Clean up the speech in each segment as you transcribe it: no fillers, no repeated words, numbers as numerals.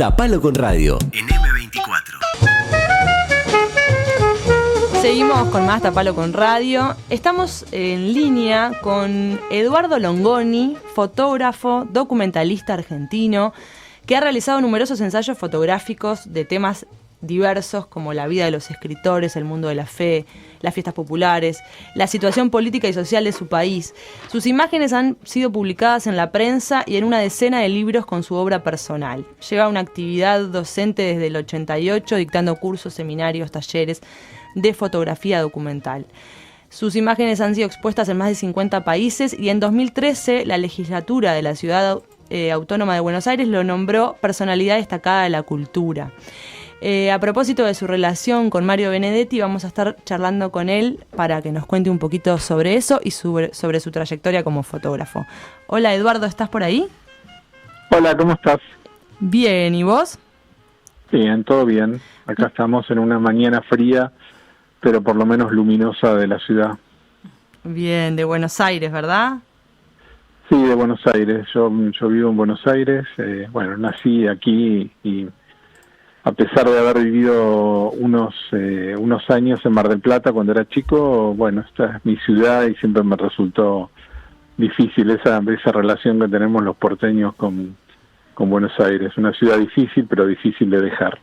Tapalo con Radio en M24. Seguimos con más Tapalo con Radio. Estamos en línea con Eduardo Longoni, fotógrafo, documentalista argentino, que ha realizado numerosos ensayos fotográficos de temas diversos como la vida de los escritores, el mundo de la fe, las fiestas populares, la situación política y social de su país. Sus imágenes han sido publicadas en la prensa y en una decena de libros con su obra personal. Lleva una actividad docente desde el 88, dictando cursos, seminarios, talleres de fotografía documental. Sus imágenes han sido expuestas en más de 50 países y en 2013 la legislatura de la Ciudad Autónoma de Buenos Aires lo nombró personalidad destacada de la cultura. A propósito de su relación con Mario Benedetti, vamos a estar charlando con él para que nos cuente un poquito sobre eso y sobre su trayectoria como fotógrafo. Hola Eduardo, ¿estás por ahí? Hola, ¿cómo estás? Bien, ¿y vos? Bien, todo bien. Acá estamos en una mañana fría, pero por lo menos luminosa de la ciudad. Bien, de Buenos Aires, ¿verdad? Sí, de Buenos Aires. Yo vivo en Buenos Aires. Nací aquí y a pesar de haber vivido unos años en Mar del Plata cuando era chico, esta es mi ciudad y siempre me resultó difícil esa relación que tenemos los porteños con Buenos Aires. Una ciudad difícil, pero difícil de dejar.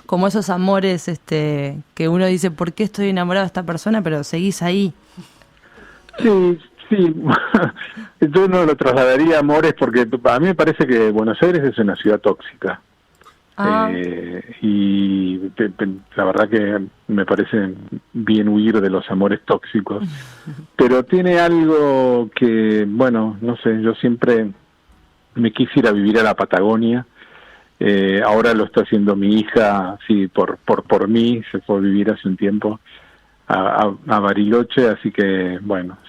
Como esos amores que uno dice, ¿por qué estoy enamorado de esta persona? Pero seguís ahí. Sí. Yo no lo trasladaría a amores porque a mí me parece que Buenos Aires es una ciudad tóxica. Y la verdad que me parece bien huir de los amores tóxicos. Pero tiene algo que, no sé, yo siempre me quise ir a vivir a la Patagonia. Ahora lo está haciendo mi hija, sí, por mí, se fue a vivir hace un tiempo a Bariloche, así que,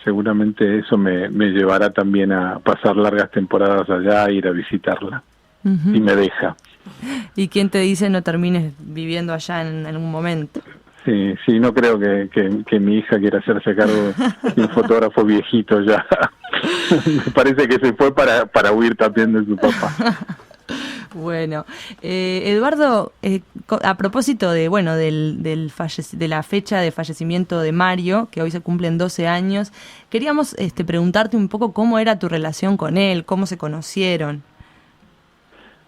seguramente eso me llevará también a pasar largas temporadas allá, ir a visitarla, y me deja. ¿Y quién te dice no termines viviendo allá en algún momento? Sí, no creo que mi hija quiera hacerse cargo de un fotógrafo viejito ya. Me parece que se fue para huir también de su papá. Bueno, Eduardo, a propósito de la fecha de fallecimiento de Mario, que hoy se cumplen 12 años, queríamos preguntarte un poco cómo era tu relación con él, cómo se conocieron.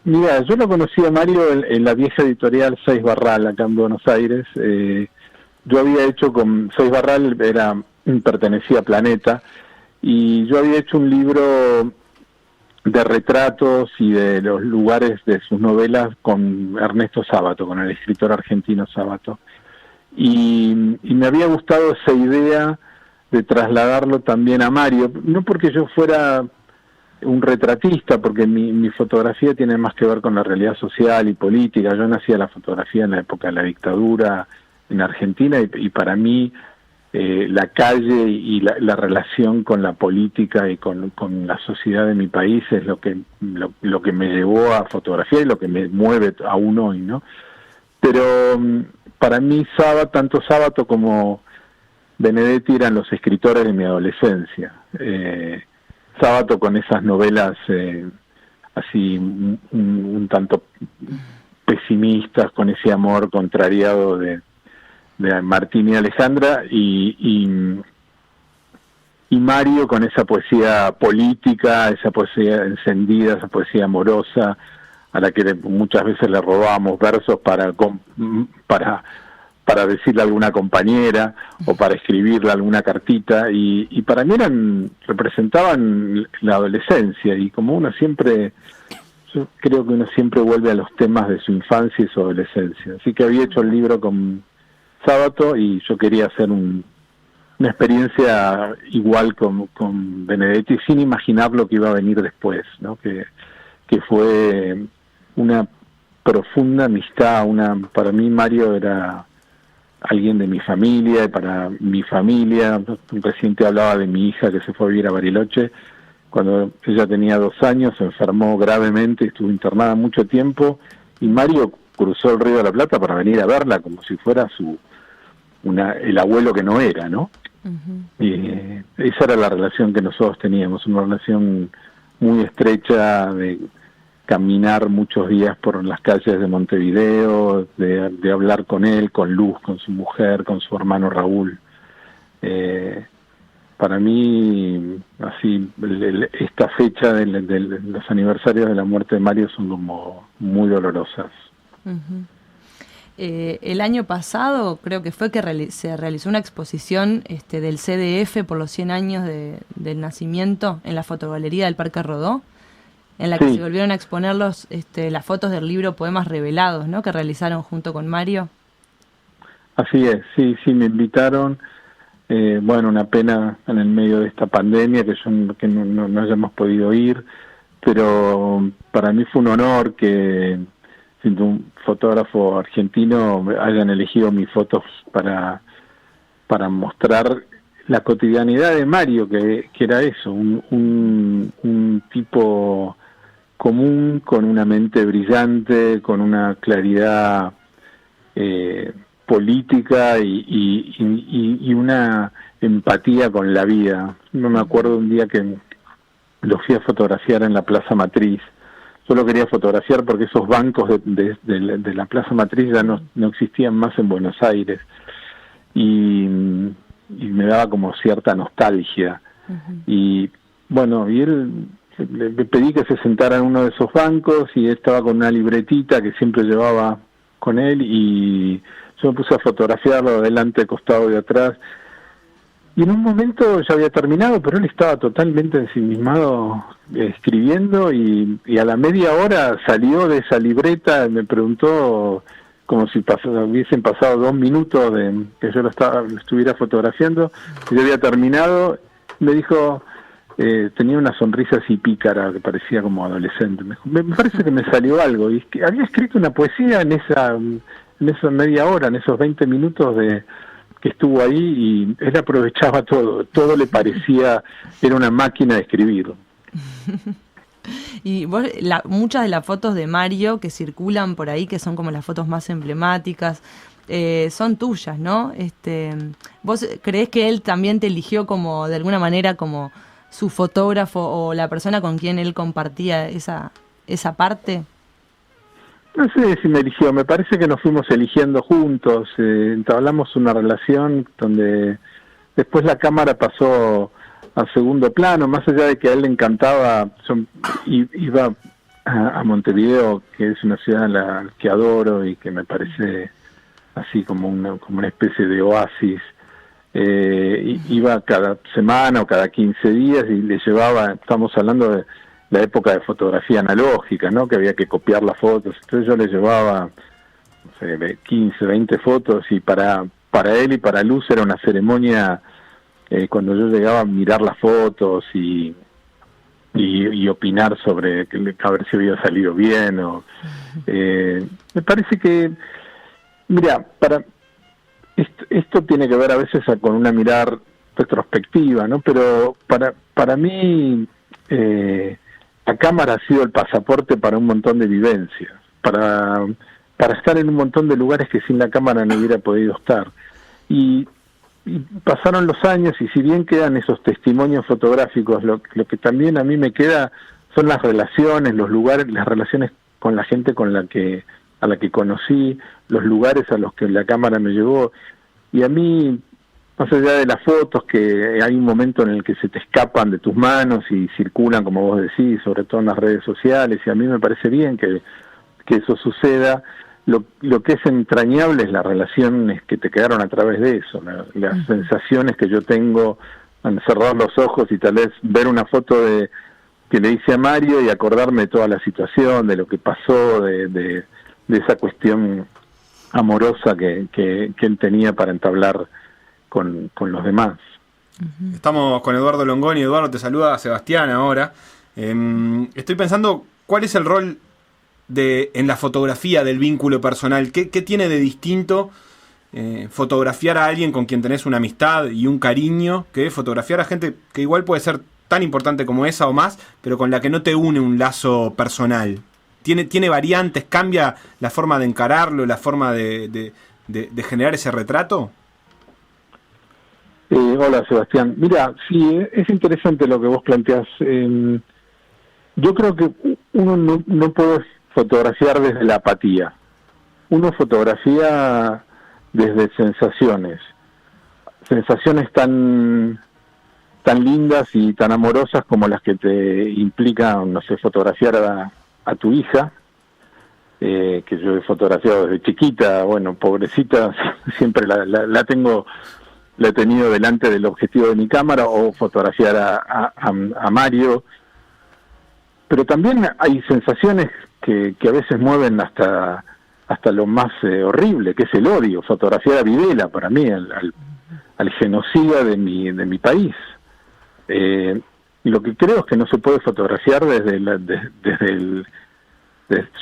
Mira, yo lo conocí a Mario en la vieja editorial Seis Barral, acá en Buenos Aires. Yo había hecho con Seis Barral, pertenecía a Planeta, y yo había hecho un libro de retratos y de los lugares de sus novelas con Ernesto Sábato, con el escritor argentino Sábato. Y me había gustado esa idea de trasladarlo también a Mario, no porque yo fuera un retratista, porque mi fotografía tiene más que ver con la realidad social y política. Yo nací a la fotografía en la época de la dictadura en Argentina y para mí la calle y la relación con la política y con la sociedad de mi país es lo que me llevó a fotografiar y lo que me mueve aún hoy, ¿no? Pero para mí tanto Sábato como Benedetti eran los escritores de mi adolescencia. Sábato con esas novelas así un tanto pesimistas, con ese amor contrariado de Martín y Alejandra, y Mario con esa poesía política, esa poesía encendida, esa poesía amorosa, a la que muchas veces le robábamos versos para decirle a alguna compañera o para escribirle alguna cartita, y para mí representaban la adolescencia, y como yo creo que uno siempre vuelve a los temas de su infancia y su adolescencia. Así que había hecho el libro con Sábato y yo quería hacer una experiencia igual con Benedetti, sin imaginar lo que iba a venir después, ¿no? Que fue una profunda amistad. Para mí Mario era alguien de mi familia, y para mi familia, recién te hablaba de mi hija que se fue a vivir a Bariloche. Cuando ella tenía 2 años se enfermó gravemente, estuvo internada mucho tiempo, y Mario cruzó el Río de la Plata para venir a verla como si fuera el abuelo que no era, ¿no? Uh-huh. Y esa era la relación que nosotros teníamos, una relación muy estrecha caminar muchos días por las calles de Montevideo, de hablar con él, con Luz, con su mujer, con su hermano Raúl. Para mí, así, esta fecha de los aniversarios de la muerte de Mario son como muy dolorosas. Uh-huh. El año pasado creo que fue que se realizó una exposición del CDF por los 100 años del nacimiento en la fotogalería del Parque Rodó, en la que se volvieron a exponer las fotos del libro Poemas Revelados, ¿no?, que realizaron junto con Mario. Así es, sí, me invitaron. Bueno, una pena en el medio de esta pandemia que no hayamos podido ir, pero para mí fue un honor que siendo un fotógrafo argentino hayan elegido mis fotos para mostrar la cotidianidad de Mario, que era eso, un tipo común, con una mente brillante, con una claridad política y una empatía con la vida. No me acuerdo un día que lo fui a fotografiar en la Plaza Matriz. Solo quería fotografiar porque esos bancos de la Plaza Matriz ya no existían más en Buenos Aires, y me daba como cierta nostalgia. Uh-huh. Y bueno, y él, le pedí que se sentara en uno de esos bancos, y él estaba con una libretita que siempre llevaba con él, y yo me puse a fotografiarlo de adelante, de costado y de atrás. Y en un momento ya había terminado, pero él estaba totalmente ensimismado escribiendo, y a la media hora salió de esa libreta, me preguntó como si hubiesen pasado 2 minutos de que yo lo estuviera fotografiando, y yo había terminado. Me dijo, tenía una sonrisa así pícara, que parecía como adolescente. Me parece que me salió algo, y que había escrito una poesía en esa media hora, en esos 20 minutos que estuvo ahí, y él aprovechaba todo le parecía, era una máquina de escribir. Y vos, muchas de las fotos de Mario que circulan por ahí, que son como las fotos más emblemáticas, son tuyas, ¿no? ¿Vos creés que él también te eligió como, de alguna manera, como su fotógrafo o la persona con quien él compartía esa parte? No sé si me eligió, me parece que nos fuimos eligiendo juntos, entablamos una relación donde después la cámara pasó a segundo plano, más allá de que a él le encantaba. Iba a Montevideo, que es una ciudad que adoro y que me parece así como una especie de oasis. Iba cada semana o cada 15 días y le llevaba, estamos hablando de la época de fotografía analógica, ¿no?, que había que copiar las fotos. Entonces yo le llevaba, no sé, 15, 20 fotos, y para él y para Luz era una ceremonia cuando yo llegaba a mirar las fotos y opinar sobre a ver si había salido bien. Me parece que, mira, esto tiene que ver a veces con una mirada retrospectiva, ¿no? Pero para mí la cámara ha sido el pasaporte para un montón de vivencias, para estar en un montón de lugares que sin la cámara no hubiera podido estar. Y pasaron los años, y si bien quedan esos testimonios fotográficos, lo que también a mí me queda son las relaciones, los lugares, las relaciones con la gente a la que conocí, los lugares a los que la cámara me llevó. Y a mí, más allá de las fotos, que hay un momento en el que se te escapan de tus manos y circulan, como vos decís, sobre todo en las redes sociales, y a mí me parece bien que eso suceda. Lo que es entrañable es las relaciones que te quedaron a través de eso, las sensaciones que yo tengo al cerrar los ojos y tal vez ver una foto que le hice a Mario y acordarme de toda la situación, de lo que pasó, de esa cuestión amorosa que él tenía para entablar con los demás. Estamos con Eduardo Longoni. Eduardo, te saluda Sebastián ahora. Estoy pensando, ¿cuál es el rol en la fotografía del vínculo personal? ¿Qué tiene de distinto fotografiar a alguien con quien tenés una amistad y un cariño que fotografiar a gente que igual puede ser tan importante como esa o más, pero con la que no te une un lazo personal? ¿Tiene variantes? ¿Cambia la forma de encararlo, la forma de generar ese retrato? Hola, Sebastián. Mira, sí, es interesante lo que vos planteás. Yo creo que uno no puede fotografiar desde la apatía. Uno fotografía desde sensaciones tan lindas y tan amorosas como las que te implican, no sé, fotografiar a tu hija, que yo he fotografiado desde chiquita. Bueno, pobrecita, siempre la he tenido delante del objetivo de mi cámara, o fotografiar a Mario. Pero también hay sensaciones que a veces mueven hasta lo más horrible, que es el odio. Fotografiar a Videla, para mí, al genocida de mi país. Y lo que creo es que no se puede fotografiar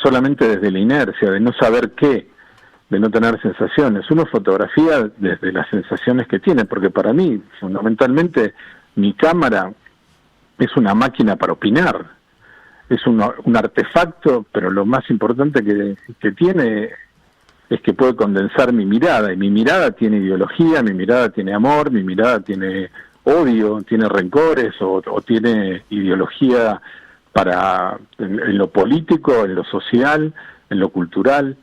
solamente desde la inercia, de no saber qué, de no tener sensaciones. Uno fotografía desde las sensaciones que tiene, porque para mí, fundamentalmente, mi cámara es una máquina para opinar. Es un artefacto, pero lo más importante que tiene es que puede condensar mi mirada, y mi mirada tiene ideología, mi mirada tiene amor, mi mirada tiene odio, tiene rencores, o tiene ideología en lo político, en lo social, en lo cultural.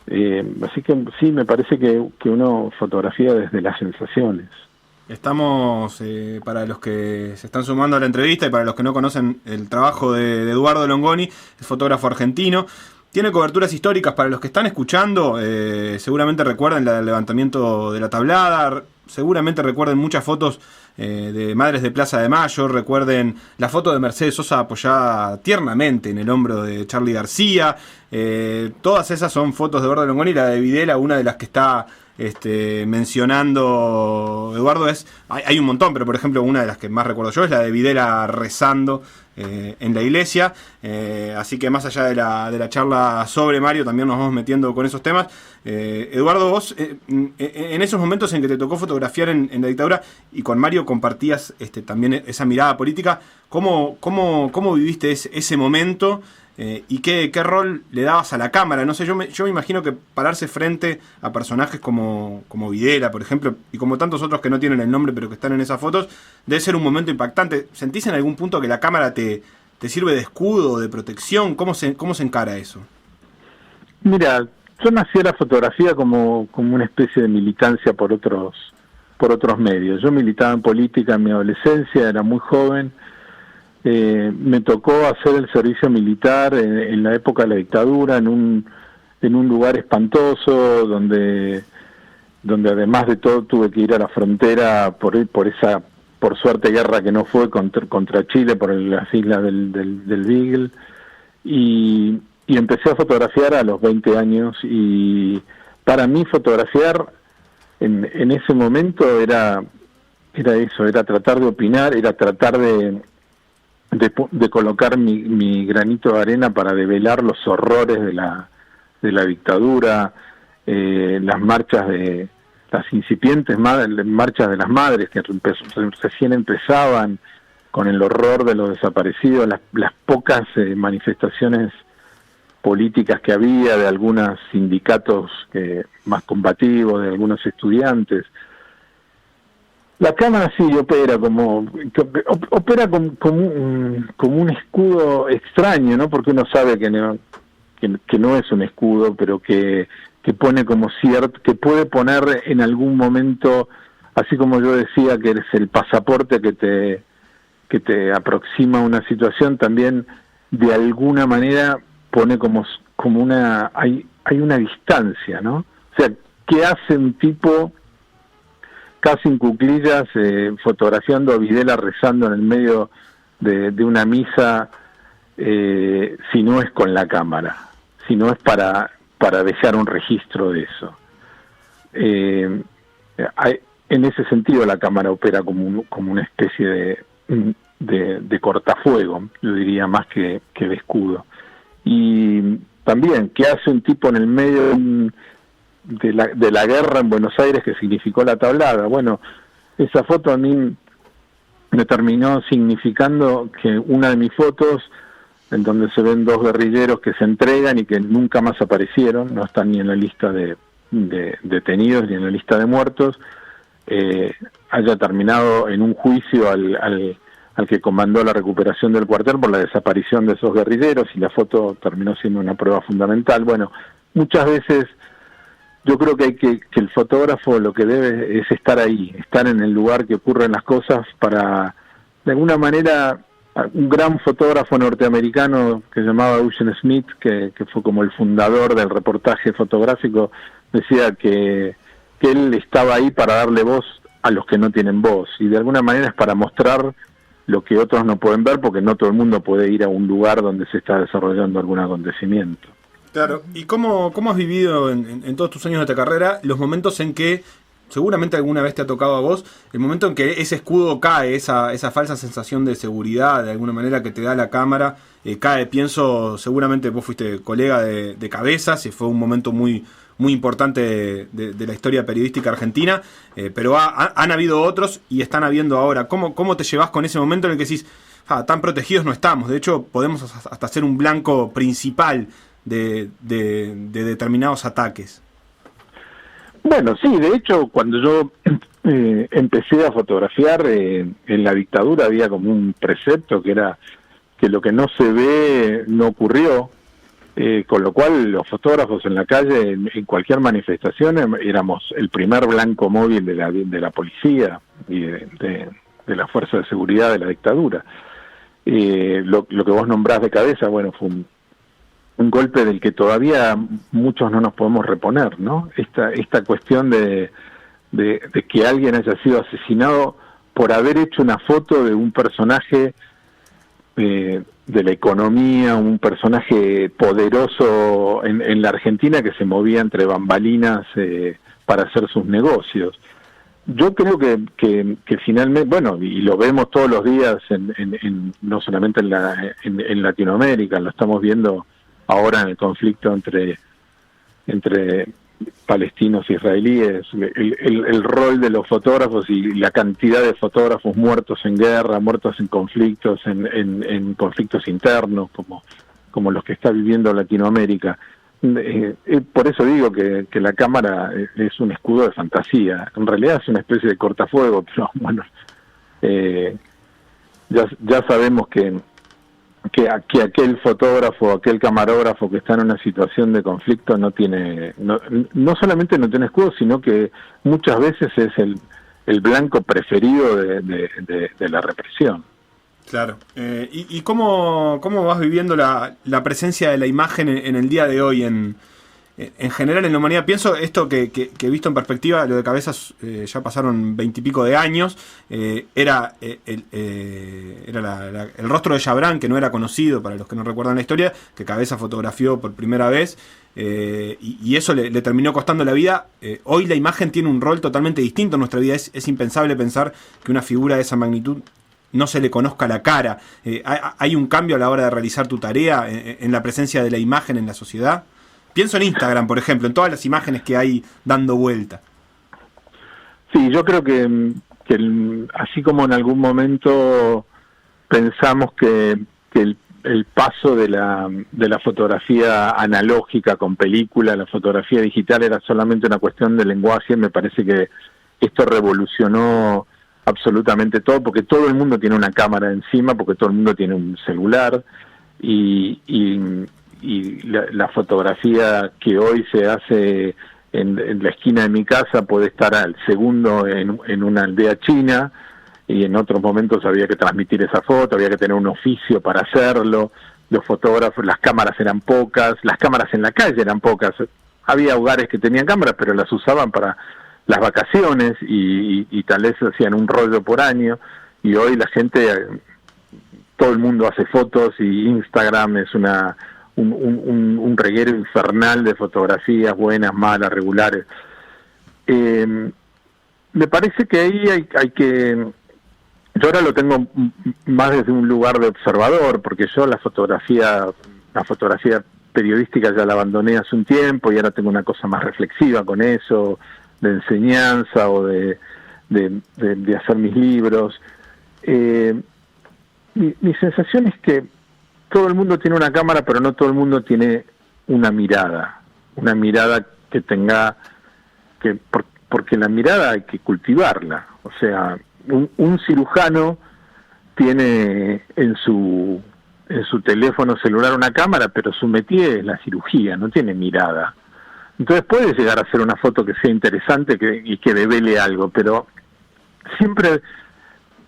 Así que sí, me parece que uno fotografía desde las sensaciones. Estamos, para los que se están sumando a la entrevista y para los que no conocen el trabajo de Eduardo Longoni, es fotógrafo argentino. Tiene coberturas históricas. Para los que están escuchando, seguramente recuerden el levantamiento de la Tablada, seguramente recuerden muchas fotos de Madres de Plaza de Mayo, recuerden la foto de Mercedes Sosa apoyada tiernamente en el hombro de Charly García. Todas esas son fotos de Eduardo Longoni. La de Videla, una de las que está mencionando Eduardo, hay un montón, pero por ejemplo una de las que más recuerdo yo es la de Videla rezando en la iglesia. Así que más allá de la charla sobre Mario, también nos vamos metiendo con esos temas. Eduardo, vos en esos momentos en que te tocó fotografiar en la dictadura y con Mario compartías también esa mirada política, ¿cómo viviste ese momento? ¿Y qué rol le dabas a la cámara? No sé, yo me imagino que pararse frente a personajes como Videla, por ejemplo, y como tantos otros que no tienen el nombre pero que están en esas fotos, debe ser un momento impactante. ¿Sentís en algún punto que la cámara te sirve de escudo, de protección? ¿Cómo se encara eso? Mira, yo nací a la fotografía como una especie de militancia por otros medios. Yo militaba en política en mi adolescencia, era muy joven. Me tocó hacer el servicio militar en la época de la dictadura, en un lugar espantoso, donde además de todo tuve que ir a la frontera por esa, por suerte, guerra que no fue contra Chile, por las islas del Beagle, y empecé a fotografiar a los 20 años, y para mí fotografiar en ese momento era eso, era tratar de opinar, era tratar de colocar mi granito de arena para develar los horrores de la dictadura, las incipientes marchas de las madres que recién empezaban, con el horror de los desaparecidos, las pocas manifestaciones políticas que había de algunos sindicatos más combativos, de algunos estudiantes. La cámara sí opera como un escudo extraño, ¿no? Porque uno sabe que no es un escudo, pero que pone como cierto, que puede poner en algún momento, así como yo decía que es el pasaporte que te aproxima a una situación, también de alguna manera pone como una, hay una distancia, ¿no? O sea, ¿qué hace un tipo casi en cuclillas fotografiando a Videla rezando en el medio de una misa, si no es con la cámara, si no es para dejar un registro de eso? En ese sentido la cámara opera como una especie de cortafuego, yo diría, más que de escudo. Y también, ¿qué hace un tipo en el medio de la guerra en Buenos Aires que significó la Tablada? Bueno, esa foto a mí me terminó significando que una de mis fotos, en donde se ven dos guerrilleros que se entregan y que nunca más aparecieron, no están ni en la lista de detenidos ni en la lista de muertos, haya terminado en un juicio al al que comandó la recuperación del cuartel por la desaparición de esos guerrilleros, y la foto terminó siendo una prueba fundamental. Bueno, muchas veces yo creo que el fotógrafo lo que debe es estar ahí, estar en el lugar que ocurren las cosas para, de alguna manera, un gran fotógrafo norteamericano que se llamaba Eugene Smith, que fue como el fundador del reportaje fotográfico, decía que él estaba ahí para darle voz a los que no tienen voz, y de alguna manera es para mostrar lo que otros no pueden ver, porque no todo el mundo puede ir a un lugar donde se está desarrollando algún acontecimiento. Claro, ¿y cómo has vivido en todos tus años de carrera los momentos en que, seguramente alguna vez te ha tocado a vos, el momento en que ese escudo cae, esa falsa sensación de seguridad, de alguna manera, que te da la cámara, cae? Pienso, seguramente vos fuiste colega de Cabezas, y fue un momento muy importante de la historia periodística argentina, pero han habido otros y están habiendo ahora. ¿Cómo te llevas con ese momento en el que decís, tan protegidos no estamos? De hecho, podemos hasta ser un blanco principal de determinados ataques. Bueno, sí, de hecho, cuando yo empecé a fotografiar, en la dictadura había como un precepto que era que lo que no se ve no ocurrió, con lo cual los fotógrafos en la calle, en cualquier manifestación, éramos el primer blanco móvil de la policía y de la fuerza de seguridad de la dictadura. Lo que vos nombrás de Cabeza, bueno, fue un golpe del que todavía muchos no nos podemos reponer, ¿no? Esta cuestión de que alguien haya sido asesinado por haber hecho una foto de un personaje de la economía, un personaje poderoso en la Argentina que se movía entre bambalinas para hacer sus negocios. Yo creo que finalmente, bueno, y lo vemos todos los días, no solamente en Latinoamérica, lo estamos viendo ahora en el conflicto entre palestinos e israelíes, el rol de los fotógrafos y la cantidad de fotógrafos muertos en guerra, muertos en conflictos, en conflictos internos, como los que está viviendo Latinoamérica. Por eso digo que la cámara es un escudo de fantasía. En realidad es una especie de cortafuego, pero bueno, ya sabemos que aquel fotógrafo, aquel camarógrafo que está en una situación de conflicto no solamente no tiene escudo, sino que muchas veces es el blanco preferido de la represión. Claro. ¿Y cómo vas viviendo la presencia de la imagen en el día de hoy en general en la humanidad? Pienso esto que he visto en perspectiva, lo de Cabezas, ya pasaron 20 y pico de años, era el rostro de Chabrán, que no era conocido para los que no recuerdan la historia, que Cabezas fotografió por primera vez, y eso le terminó costando la vida. Hoy la imagen tiene un rol totalmente distinto en nuestra vida. Es impensable pensar que una figura de esa magnitud no se le conozca la cara. ¿Hay un cambio a la hora de realizar tu tarea en la presencia de la imagen en la sociedad? Pienso en Instagram, por ejemplo, en todas las imágenes que hay dando vuelta. Sí, yo creo que así como en algún momento pensamos que el paso de la fotografía analógica con película, la fotografía digital era solamente una cuestión de lenguaje, me parece que esto revolucionó absolutamente todo, porque todo el mundo tiene una cámara encima, porque todo el mundo tiene un celular, y la fotografía que hoy se hace en la esquina de mi casa puede estar al segundo en una aldea china, y en otros momentos había que transmitir esa foto, había que tener un oficio para hacerlo. Los fotógrafos, las cámaras eran pocas, las cámaras en la calle eran pocas. Había hogares que tenían cámaras, pero las usaban para las vacaciones y tal vez hacían un rollo por año, y hoy la gente, todo el mundo hace fotos, y Instagram es un reguero infernal de fotografías, buenas, malas, regulares. Me parece que ahí hay que... Yo ahora lo tengo más desde un lugar de observador, porque yo la fotografía periodística ya la abandoné hace un tiempo, y ahora tengo una cosa más reflexiva con eso, de enseñanza o de hacer mis libros. Mi sensación es que todo el mundo tiene una cámara, pero no todo el mundo tiene una mirada que tenga, porque la mirada hay que cultivarla. O sea, un cirujano tiene en su teléfono celular una cámara, pero su métier es la cirugía, no tiene mirada. Entonces puede llegar a ser una foto que sea interesante y que devele algo, pero siempre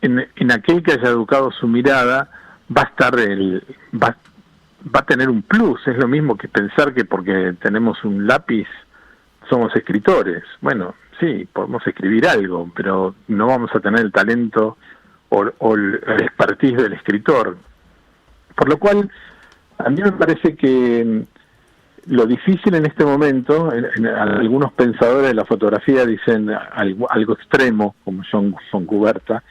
en aquel que haya educado su mirada va a estar va a tener un plus. Es lo mismo que pensar que porque tenemos un lápiz somos escritores. Bueno, sí, podemos escribir algo, pero no vamos a tener el talento o el expertise del escritor. Por lo cual, a mí me parece que lo difícil en este momento, algunos pensadores de la fotografía dicen algo extremo, como John Cuberta,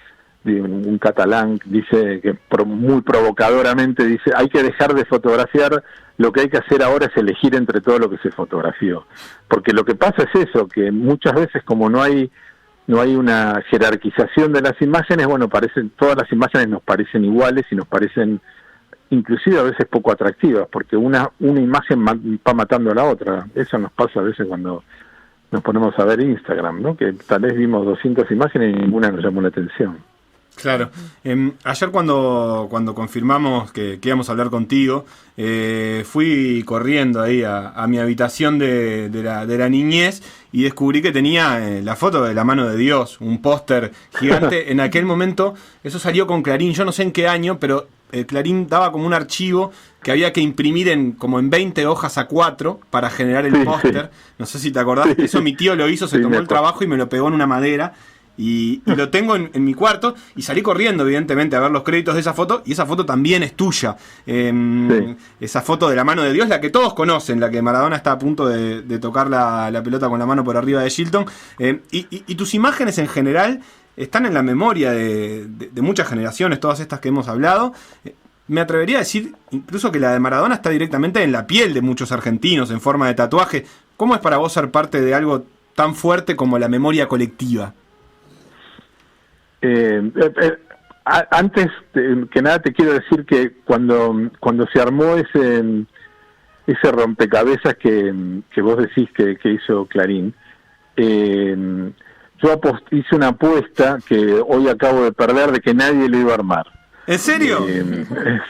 un catalán, dice que muy provocadoramente dice: hay que dejar de fotografiar, lo que hay que hacer ahora es elegir entre todo lo que se fotografió. Porque lo que pasa es eso, que muchas veces como no hay una jerarquización de las imágenes, bueno, todas las imágenes nos parecen iguales y nos parecen inclusive a veces poco atractivas, porque una imagen va matando a la otra. Eso nos pasa a veces cuando nos ponemos a ver Instagram, ¿no? Que tal vez vimos 200 imágenes y ninguna nos llamó la atención. Claro. Ayer cuando confirmamos que íbamos a hablar contigo, fui corriendo ahí a mi habitación de la niñez y descubrí que tenía la foto de la mano de Dios, un póster gigante. En aquel momento, eso salió con Clarín, yo no sé en qué año, pero Clarín daba como un archivo que había que imprimir en 20 hojas A4 para generar el póster. No sé si te acordás, eso mi tío lo hizo, se tomó el trabajo y me lo pegó en una madera. Y lo tengo en mi cuarto y salí corriendo evidentemente a ver los créditos de esa foto, y esa foto también es tuya, esa foto de la mano de Dios, la que todos conocen, la que Maradona está a punto de tocar la pelota con la mano por arriba de Shilton, y tus imágenes en general están en la memoria de muchas generaciones, todas estas que hemos hablado. Me atrevería a decir incluso que la de Maradona está directamente en la piel de muchos argentinos en forma de tatuaje. ¿Cómo es para vos ser parte de algo tan fuerte como la memoria colectiva? Antes que nada te quiero decir que cuando se armó ese rompecabezas que vos decís que hizo Clarín, yo hice una apuesta que hoy acabo de perder, de que nadie lo iba a armar. ¿En serio?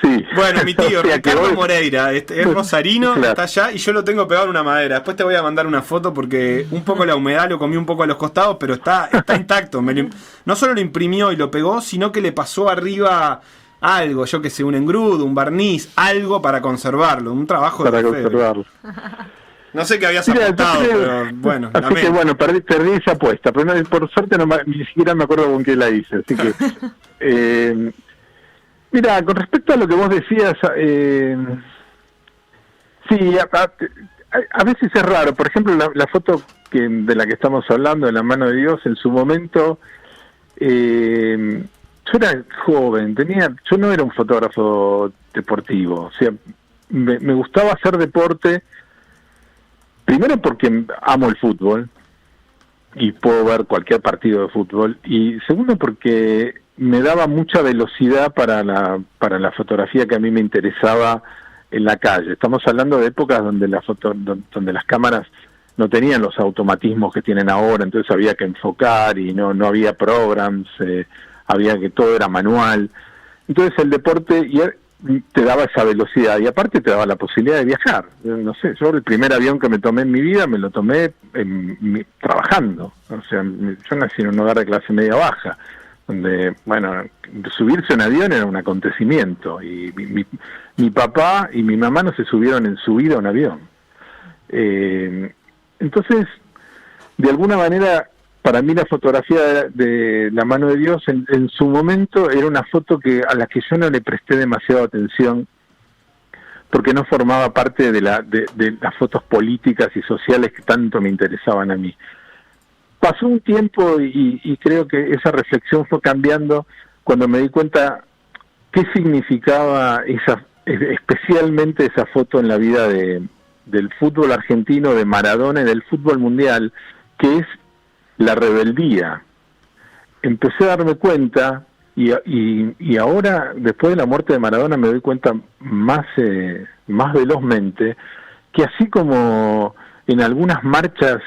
Sí. Bueno, mi tío, o sea, Ricardo Moreira, es rosarino, claro. Está allá y yo lo tengo pegado en una madera. Después te voy a mandar una foto porque un poco la humedad lo comí un poco a los costados, pero está intacto. No solo lo imprimió y lo pegó, sino que le pasó arriba algo, yo que sé, un engrudo, un barniz, algo para conservarlo. Un trabajo para de conservarlo. No sé qué habías apuntado, pero bueno. Así que bueno, perdí esa apuesta, pero por suerte ni siquiera me acuerdo con qué la hice. Así que... Mira, con respecto a lo que vos decías, sí, a veces es raro. Por ejemplo, la foto de la que estamos hablando, de la mano de Dios, en su momento, yo era joven, yo no era un fotógrafo deportivo. O sea, me gustaba hacer deporte, primero porque amo el fútbol y puedo ver cualquier partido de fútbol, y segundo porque me daba mucha velocidad para la fotografía que a mí me interesaba en la calle. Estamos hablando de épocas donde donde las cámaras no tenían los automatismos que tienen ahora, entonces había que enfocar y no había programs, había que todo era manual. Entonces el deporte te daba esa velocidad y aparte te daba la posibilidad de viajar. No sé, yo el primer avión que me tomé en mi vida me lo tomé trabajando. O sea, yo nací en un hogar de clase media baja, donde, bueno, subirse a un avión era un acontecimiento, y mi papá y mi mamá no se subieron en su vida a un avión. Entonces, de alguna manera, para mí la fotografía de la mano de Dios en su momento era una foto a la que yo no le presté demasiada atención, porque no formaba parte de las fotos políticas y sociales que tanto me interesaban a mí. Pasó un tiempo y creo que esa reflexión fue cambiando cuando me di cuenta qué significaba especialmente esa foto en la vida del fútbol argentino, de Maradona y del fútbol mundial, que es la rebeldía. Empecé a darme cuenta y ahora, después de la muerte de Maradona, me doy cuenta más velozmente que así como en algunas marchas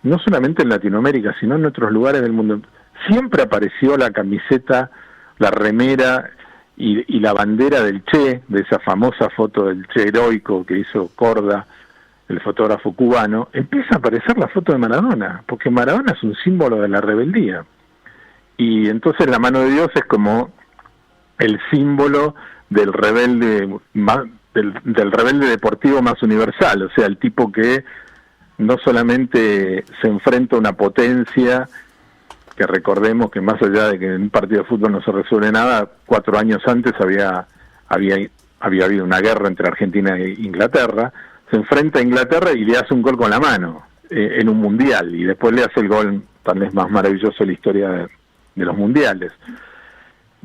no solamente en Latinoamérica, sino en otros lugares del mundo, siempre apareció la camiseta la remera y la bandera del Che, de esa famosa foto del Che heroico que hizo Korda, el fotógrafo cubano, empieza a aparecer la foto de Maradona, porque Maradona es un símbolo de la rebeldía. Y entonces la mano de Dios es como el símbolo del rebelde del rebelde deportivo más universal, o sea, el tipo que no solamente se enfrenta a una potencia, que recordemos que más allá de que en un partido de fútbol no se resuelve nada, 4 años antes había habido una guerra entre Argentina e Inglaterra, se enfrenta a Inglaterra y le hace un gol con la mano en un mundial, y después le hace el gol tal vez más maravilloso de la historia de los mundiales.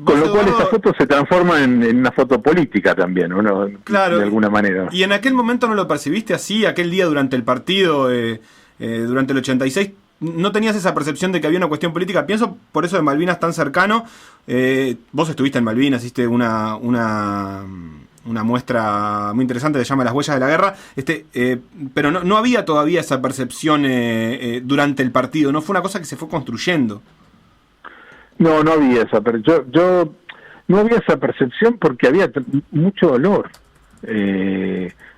Con lo cual esa foto se transforma en una foto política también, ¿no? Claro, de alguna manera. ¿Y en aquel momento no lo percibiste así? Aquel día durante el partido, durante el 86, ¿no tenías esa percepción de que había una cuestión política? Pienso por eso de Malvinas tan cercano. Vos estuviste en Malvinas, hiciste una muestra muy interesante que se llama Las huellas de la guerra, pero no había todavía esa percepción durante el partido, ¿no? Fue una cosa que se fue construyendo. No había esa, pero yo no había esa percepción porque había mucho dolor.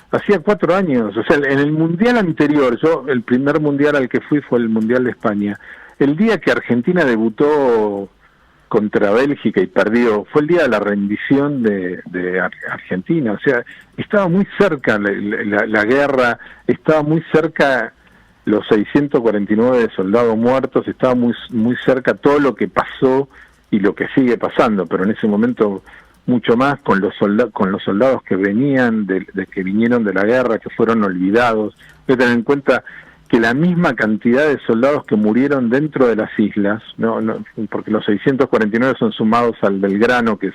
Hacía 4 años, o sea, en el mundial anterior, el primer mundial al que fui fue el Mundial de España. El día que Argentina debutó contra Bélgica y perdió, fue el día de la rendición de Argentina, o sea, estaba muy cerca la guerra, estaba muy cerca los 649 soldados muertos, estaba muy cerca todo lo que pasó y lo que sigue pasando, pero en ese momento mucho más con los soldados que vinieron de la guerra, que fueron olvidados. Hay que tener en cuenta que la misma cantidad de soldados que murieron dentro de las islas, no porque los 649 son sumados al Belgrano que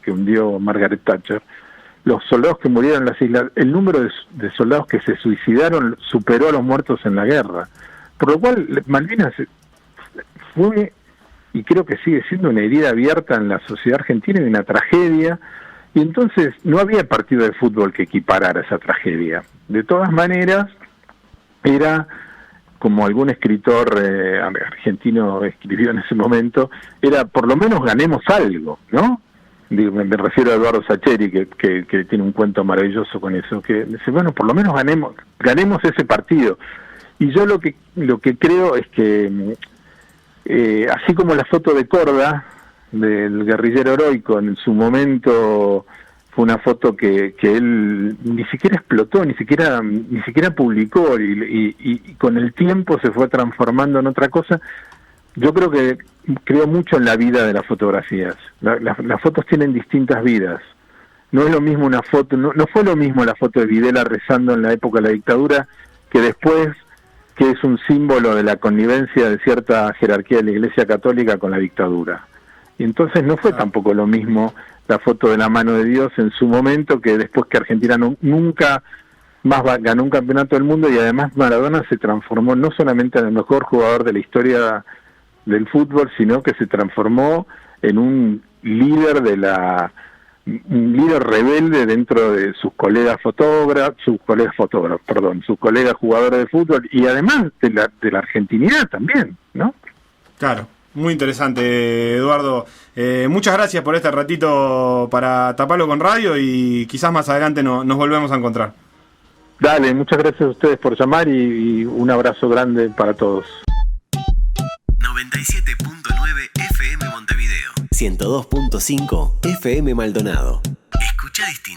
hundió Margaret Thatcher, los soldados que murieron en las islas, el número de soldados que se suicidaron superó a los muertos en la guerra. Por lo cual, Malvinas fue, y creo que sigue siendo, una herida abierta en la sociedad argentina y una tragedia, y entonces no había partido de fútbol que equiparara esa tragedia. De todas maneras, era, como algún escritor argentino escribió en ese momento, era por lo menos ganemos algo, ¿no? Me refiero a Eduardo Sacheri, que tiene un cuento maravilloso con eso, que dice, bueno, por lo menos ganemos ese partido. Y yo lo que creo es que, así como la foto de Korda, del guerrillero heroico, en su momento fue una foto que él ni siquiera explotó, ni siquiera publicó, y con el tiempo se fue transformando en otra cosa. Yo creo mucho en la vida de las fotografías. Las fotos tienen distintas vidas. No es lo mismo una foto, no fue lo mismo la foto de Videla rezando en la época de la dictadura, que después, que es un símbolo de la connivencia de cierta jerarquía de la Iglesia Católica con la dictadura. Y entonces no fue tampoco lo mismo la foto de la mano de Dios en su momento, que después que Argentina nunca más ganó un campeonato del mundo, y además Maradona se transformó no solamente en el mejor jugador de la historia del fútbol, sino que se transformó en un líder rebelde dentro de sus colegas sus colegas jugadores de fútbol, y además de la argentinidad también, ¿no? Claro, muy interesante, Eduardo. Muchas gracias por este ratito para Tapalo con Radio, y quizás más adelante nos volvemos a encontrar. Dale, muchas gracias a ustedes por llamar, y un abrazo grande para todos. 97.9 FM Montevideo. 102.5 FM Maldonado. Escucha distinto.